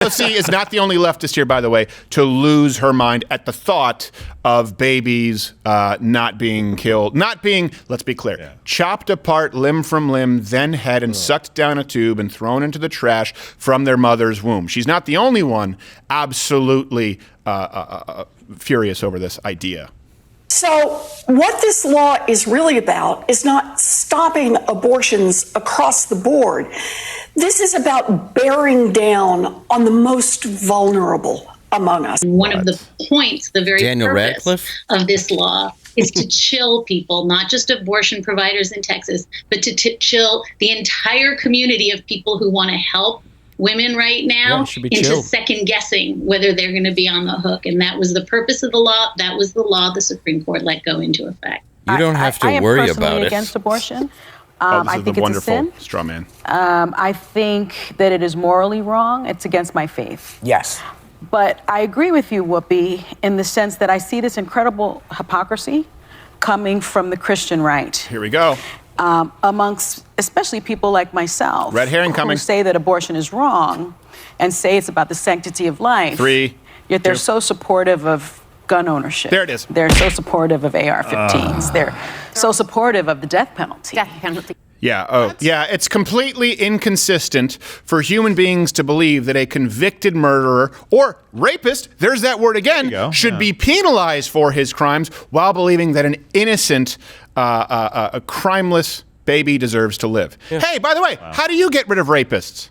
Pelosi is not the only leftist here, by the way, to lose her mind at the thought of babies not being killed, not being, let's be clear, chopped apart limb from limb, then head and sucked down a tube and thrown into the trash from their mother's womb. She's not the only one absolutely furious over this idea. So what this law is really about is not stopping abortions across the board. This is about bearing down on the most vulnerable among us. One of the points, the very purpose of this law is to chill people, not just abortion providers in Texas, but to chill the entire community of people who want to help women right now into second guessing whether they're going to be on the hook. And that was the purpose of the law. That was the law the Supreme Court let go into effect. You don't have to worry about it. I am personally against abortion. I think it's a sin. Straw man. I think that it is morally wrong. It's against my faith. Yes. But I agree with you, Whoopi, in the sense that I see this incredible hypocrisy coming from the Christian right. Here we go. Amongst especially people like myself, red herring coming, who say that abortion is wrong and say it's about the sanctity of life. Yet they're so supportive of gun ownership. There it is. They're so supportive of AR-15s. They're so supportive of the death penalty. Yeah, it's completely inconsistent for human beings to believe that a convicted murderer or rapist, there's that word again, should be penalized for his crimes while believing that an innocent, a crimeless baby deserves to live. Hey, by the way, how do you get rid of rapists?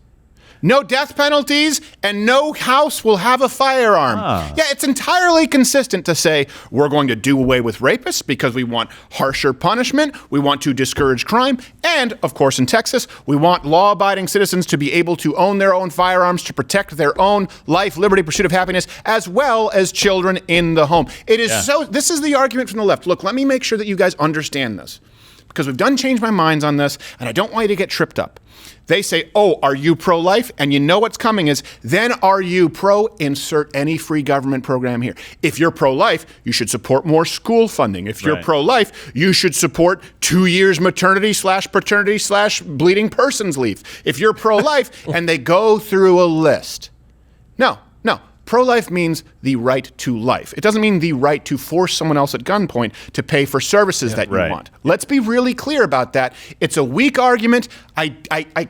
No death penalties, and no house will have a firearm. Yeah, it's entirely consistent to say we're going to do away with rapists because we want harsher punishment, we want to discourage crime, and, of course, in Texas, we want law-abiding citizens to be able to own their own firearms to protect their own life, liberty, pursuit of happiness, as well as children in the home. It is this is the argument from the left. Look, let me make sure that you guys understand this, because we've done change my minds on this, and I don't want you to get tripped up. They say, oh, are you pro-life? And you know what's coming is, then are you pro-insert any free government program here? If you're pro-life, you should support more school funding. If you're pro-life, you should support 2 years maternity/paternity/bleeding persons leave. If you're pro-life, and they go through a list. No. Pro-life means the right to life. It doesn't mean the right to force someone else at gunpoint to pay for services that you want. Let's be really clear about that. It's a weak argument. I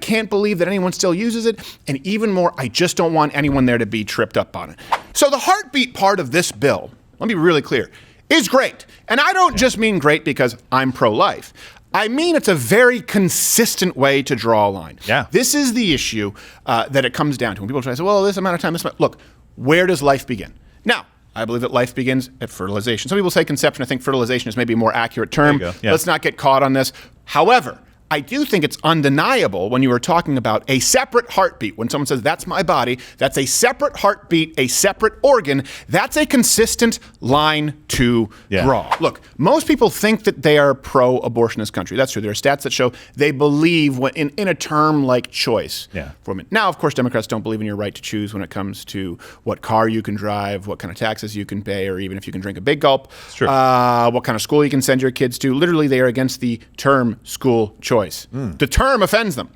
can't believe that anyone still uses it. And even more, I just don't want anyone there to be tripped up on it. So the heartbeat part of this bill, let me be really clear, is great. And I don't just mean great because I'm pro-life. I mean, it's a very consistent way to draw a line. This is the issue that it comes down to. When people try to say, well, this amount of time, look, where does life begin? Now, I believe that life begins at fertilization. Some people say conception. I think fertilization is maybe a more accurate term. Let's not get caught on this. However, I do think it's undeniable when you are talking about a separate heartbeat. When someone says, that's my body, that's a separate heartbeat, a separate organ, that's a consistent line to draw. Look, most people think that they are pro-abortion in this country. That's true. There are stats that show they believe in a term like choice for women. Now, of course, Democrats don't believe in your right to choose when it comes to what car you can drive, what kind of taxes you can pay, or even if you can drink a big gulp, what kind of school you can send your kids to. Literally, they are against the term school choice. The term offends them.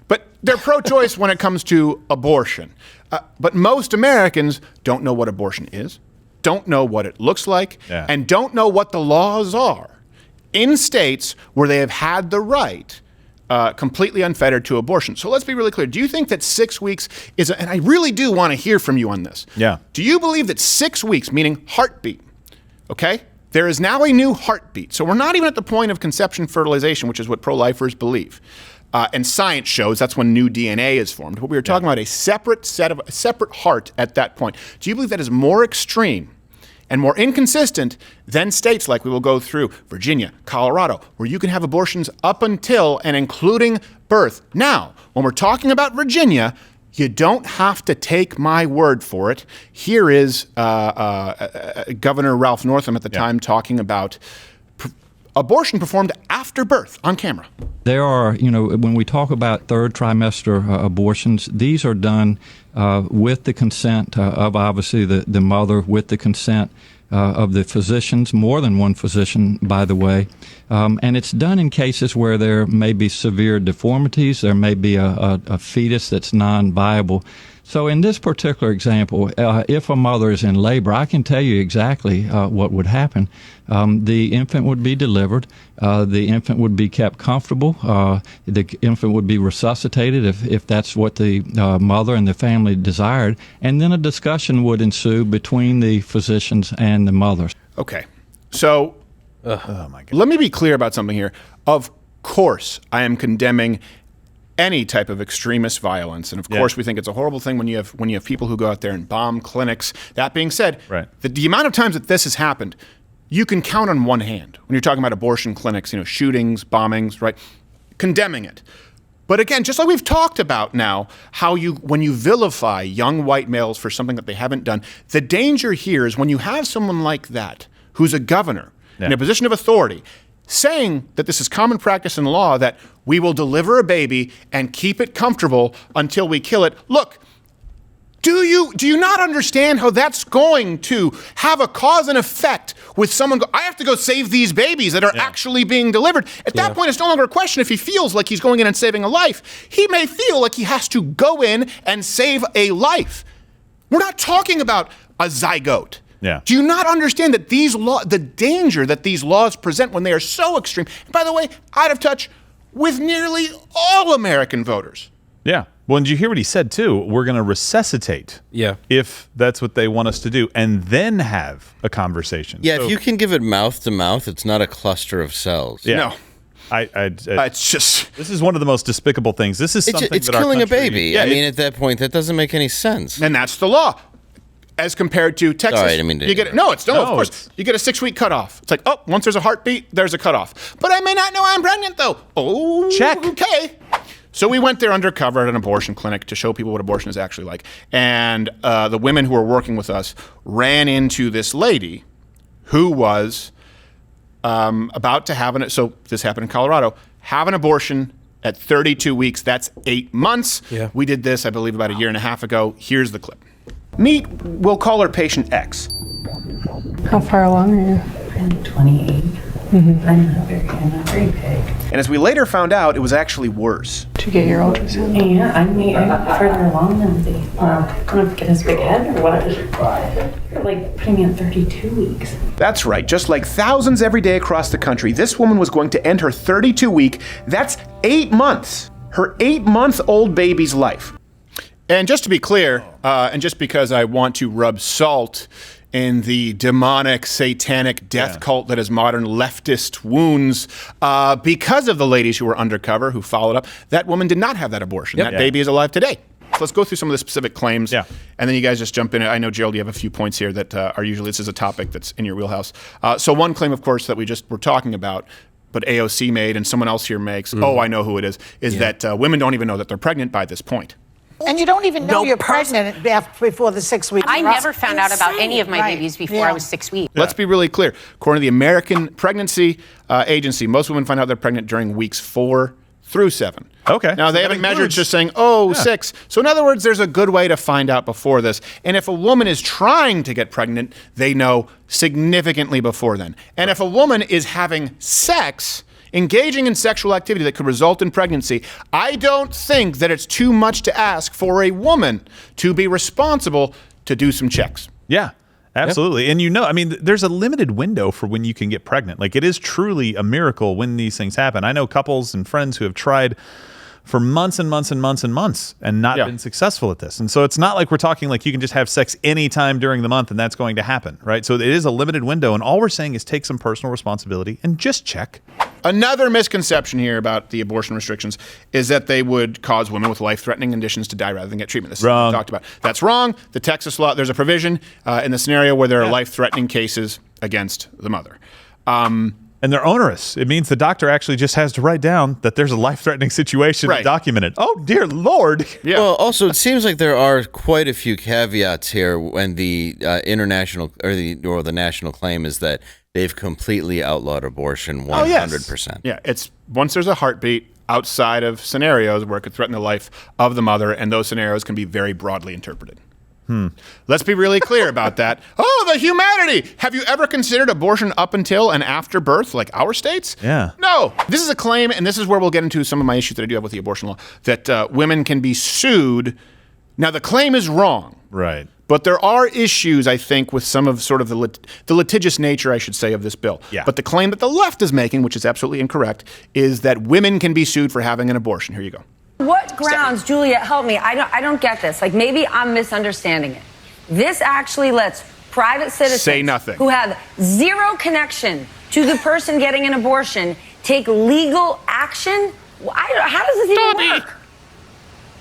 But they're pro-choice when it comes to abortion. But most Americans don't know what abortion is, don't know what it looks like, and don't know what the laws are in states where they have had the right completely unfettered to abortion. So let's be really clear. Do you think that 6 weeks is, and I really do want to hear from you on this. Do you believe that 6 weeks, meaning heartbeat, okay? There is now a new heartbeat. So we're not even at the point of conception fertilization, which is what pro-lifers believe. And science shows that's when new DNA is formed. But we were talking about a separate heart at that point. Do you believe that is more extreme and more inconsistent than states like we will go through, Virginia, Colorado, where you can have abortions up until and including birth? Now, when we're talking about Virginia, you don't have to take my word for it. Here is Governor Ralph Northam at the time talking about abortion performed after birth on camera. There are, when we talk about third trimester abortions, these are done with the consent of obviously the mother, with the consent of the physicians, more than one physician, by the way. And it's done in cases where there may be severe deformities, there may be a fetus that's non-viable. So in this particular example, if a mother is in labor, I can tell you exactly what would happen. The infant would be delivered. The infant would be kept comfortable. The infant would be resuscitated if that's what the mother and the family desired. And then a discussion would ensue between the physicians and the mothers. Okay. So oh my God. Let me be clear about something here. Of course, I am condemning any type of extremist violence, and of course, we think it's a horrible thing when you have people who go out there and bomb clinics. That being said, the amount of times that this has happened, you can count on one hand when you're talking about abortion clinics, shootings, bombings, right? Condemning it. But again, just like we've talked about now, how when you vilify young white males for something that they haven't done, the danger here is when you have someone like that who's a governor in a position of authority saying that this is common practice in law, that we will deliver a baby and keep it comfortable until we kill it. Look, do you not understand how that's going to have a cause and effect with someone I have to go save these babies that are actually being delivered? At that point, it's no longer a question if he feels like he's going in and saving a life. He may feel like he has to go in and save a life. We're not talking about a zygote. Yeah. Do you not understand that the danger that these laws present when they are so extreme, and by the way, out of touch with nearly all American voters? Yeah. Well, and did you hear what he said, too? We're going to resuscitate if that's what they want us to do, and then have a conversation. Yeah, if you can give it mouth to mouth, it's not a cluster of cells. Yeah. No. It's just... This is one of the most despicable things. This is something it's that killing our country, a baby. I mean, at that point, that doesn't make any sense. And that's the law. As compared to Texas, Sorry, I didn't mean to you get of course. You get a 6-week cutoff. It's like, oh, once there's a heartbeat, there's a cutoff. But I may not know I'm pregnant, though. Oh, check. Okay. So we went there undercover at an abortion clinic to show people what abortion is actually like. And the women who were working with us ran into this lady who was about to have so this happened in Colorado, have an abortion at 32 weeks. That's 8 months. Yeah. We did this, I believe, about a year and a half ago. Here's the clip. Meet, we'll call her patient X. How far along are you? I'm 28. I'm not very big. And as we later found out, it was actually worse. Did you get your ultrasound? Yeah, I'm further along than the. I don't have to get his big head or what? You're like putting me at 32 weeks. That's right. Just like thousands every day across the country, this woman was going to end her 32 week, that's 8 months, her 8-month-old baby's life. And just to be clear, and just because I want to rub salt in the demonic, satanic death cult that is modern leftist wounds, because of the ladies who were undercover, who followed up, that woman did not have that abortion. That baby is alive today. So let's go through some of the specific claims, and then you guys just jump in. I know, Gerald, you have a few points here that are usually, this is a topic that's in your wheelhouse. So one claim, of course, that we just were talking about, but AOC made and someone else here makes, I know who it is that women don't even know that they're pregnant by this point. And you don't even know you're pregnant before the 6 weeks. I never found out about any of my babies before I was 6 weeks. Let's be really clear. According to the American Pregnancy Agency, most women find out they're pregnant during weeks 4 through 7. Okay. Now, they haven't measured just saying, 6. So in other words, there's a good way to find out before this. And if a woman is trying to get pregnant, they know significantly before then. And if a woman is having sex, engaging in sexual activity that could result in pregnancy, I don't think that it's too much to ask for a woman to be responsible to do some checks. Yeah, absolutely. And there's a limited window for when you can get pregnant. Like, it is truly a miracle when these things happen. I know couples and friends who have tried for months and months and months and months and not been successful at this. And so it's not like we're talking like you can just have sex anytime during the month and that's going to happen, right? So it is a limited window, and all we're saying is take some personal responsibility and just check. Another misconception here about the abortion restrictions is that they would cause women with life-threatening conditions to die rather than get treatment. This is what we talked about. That's wrong. The Texas law, there's a provision in the scenario where there are life-threatening cases against the mother. And they're onerous. It means the doctor actually just has to write down that there's a life-threatening situation and document it. Oh, dear Lord. Yeah. Well, also, it seems like there are quite a few caveats here when the international or the national claim is that they've completely outlawed abortion 100%. Yeah, it's once there's a heartbeat outside of scenarios where it could threaten the life of the mother, and those scenarios can be very broadly interpreted. Let's be really clear about that. Oh, the humanity! Have you ever considered abortion up until and after birth, like our states? Yeah. No. This is a claim, and this is where we'll get into some of my issues that I do have with the abortion law, that women can be sued Now, the claim is wrong. Right. But there are issues, I think, with some of sort of the litigious nature, I should say, of this bill. Yeah. But the claim that the left is making, which is absolutely incorrect, is that women can be sued for having an abortion. Here you go. What grounds, Julia, help me. I don't get this. Like, maybe I'm misunderstanding it. This actually lets private citizens say nothing, who have zero connection to the person getting an abortion take legal action? How does this even work?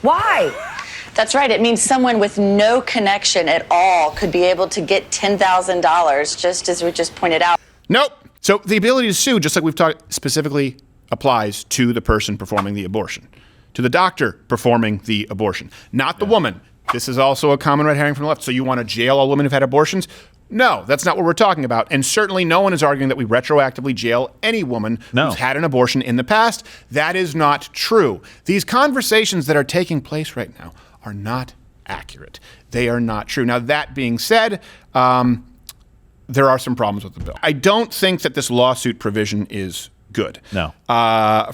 Why? That's right. It means someone with no connection at all could be able to get $10,000, just as we just pointed out. Nope. So the ability to sue, just like we've talked, specifically applies to the person performing the abortion, to the doctor performing the abortion, not the woman. This is also a common red herring from the left. So you want to jail all women who've had abortions? No, that's not what we're talking about. And certainly no one is arguing that we retroactively jail any woman who's had an abortion in the past. That is not true. These conversations that are taking place right now are not accurate. They are not true. Now, that being said, there are some problems with the bill. I don't think that this lawsuit provision is good. No.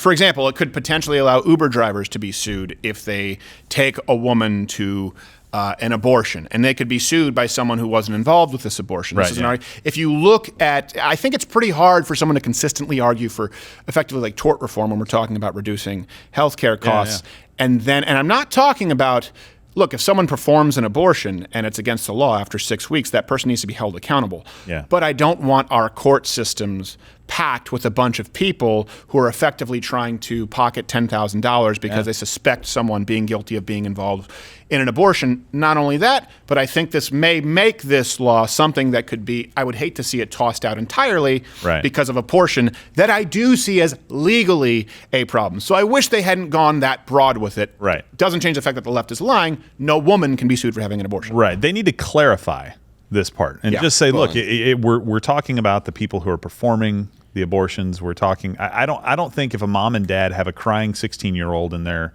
For example, it could potentially allow Uber drivers to be sued if they take a woman to an abortion, and they could be sued by someone who wasn't involved with this abortion. Right, This is an if you look at, I think it's pretty hard for someone to consistently argue for effectively like tort reform when we're talking about reducing healthcare costs. And I'm not talking about, look, if someone performs an abortion and it's against the law after 6 weeks, that person needs to be held accountable. Yeah. But I don't want our court systems packed with a bunch of people who are effectively trying to pocket $10,000 because they suspect someone being guilty of being involved in an abortion. Not only that, but I think this may make this law something that could be, I would hate to see it tossed out entirely because of a portion that I do see as legally a problem. So I wish they hadn't gone that broad with it. Right. Doesn't change the fact that the left is lying. No woman can be sued for having an abortion. Right. They need to clarify this part and just say, look, we're talking about the people who are performing the abortions. We're talking. I don't think if a mom and dad have a crying 16-year-old in their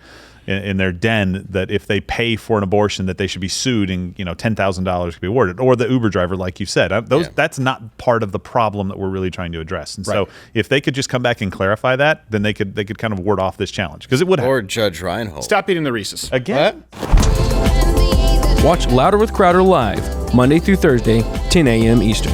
den that if they pay for an abortion that they should be sued and $10,000 could be awarded, or the Uber driver, like you said. That's not part of the problem that we're really trying to address. And so if they could just come back and clarify that, then they could kind of ward off this challenge, because it would. Or Judge Reinhold. Stop eating the Reese's again. Watch Louder with Crowder live Monday through Thursday, 10 a.m. Eastern.